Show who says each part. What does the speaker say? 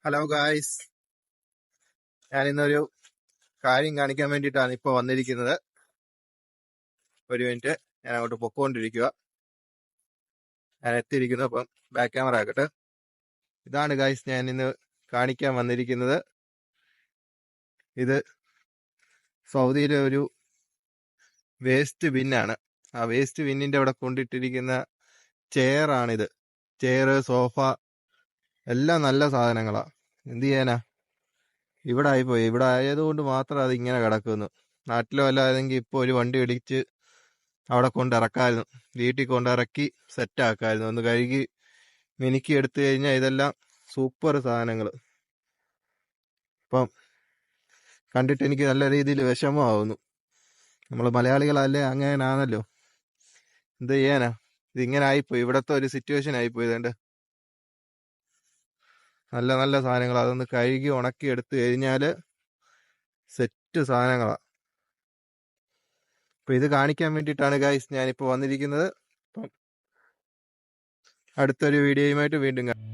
Speaker 1: Hello guys, ഞാൻ ഇന്നൊരു കാര്യം കാണിക്കാൻ വേണ്ടിയിട്ടാണ് ഇപ്പോൾ വന്നിരിക്കുന്നത്. ഒരു മിനിറ്റ്, ഞാൻ അങ്ങോട്ട് പൊക്കോണ്ടിരിക്കുക. ഞാൻ എത്തിയിരിക്കുന്നു. അപ്പം ബാക്ക് ക്യാമറ ആക്കട്ടെ. ഇതാണ് ഗായ്സ് ഞാൻ ഇന്ന് കാണിക്കാൻ വന്നിരിക്കുന്നത്. ഇത് സൗദിയിലെ ഒരു വേസ്റ്റ് ബിന്നാണ്. ആ വേസ്റ്റ് ബിന്നിന്റെ അവിടെ കൊണ്ടിട്ടിരിക്കുന്ന ചെയറാണിത്. ചെയർ, സോഫ എല്ലാം നല്ല സാധനങ്ങളാ. എന്ത് ചെയ്യാനാ, ഇവിടെ ആയിപ്പോയി. ഇവിടെ ആയതുകൊണ്ട് മാത്രം അത് ഇങ്ങനെ കിടക്കുന്നു. നാട്ടിലോ അല്ലാതെങ്കിൽ ഇപ്പോൾ ഒരു വണ്ടി ഇടിച്ച് അവിടെ കൊണ്ടിറക്കായിരുന്നു. വീട്ടിൽ കൊണ്ടിറക്കി സെറ്റാക്കായിരുന്നു. ഒന്ന് കഴുകി മിനുക്കി എടുത്തു കഴിഞ്ഞാൽ ഇതെല്ലാം സൂപ്പർ സാധനങ്ങൾ. ഇപ്പം കണ്ടിട്ട് എനിക്ക് നല്ല രീതിയിൽ വിഷമമാവുന്നു. നമ്മൾ മലയാളികളല്ലേ, അങ്ങനെയാണല്ലോ. എന്ത് ചെയ്യാനാ, ഇതിങ്ങനെ ആയിപ്പോയി. ഇവിടത്തെ ഒരു സിറ്റുവേഷൻ ആയിപ്പോയി. ഇതുണ്ട്, നല്ല നല്ല സാധനങ്ങൾ. അതൊന്ന് കഴുകി ഉണക്കി എടുത്തു കഴിഞ്ഞാൽ സെറ്റ് സാധനങ്ങളാ. അപ്പൊ ഇത് കാണിക്കാൻ വേണ്ടിയിട്ടാണ് ഗൈസ് ഞാനിപ്പോൾ വന്നിരിക്കുന്നത്. അപ്പം അടുത്തൊരു വീഡിയോയുമായിട്ട് വീണ്ടും കാണാം.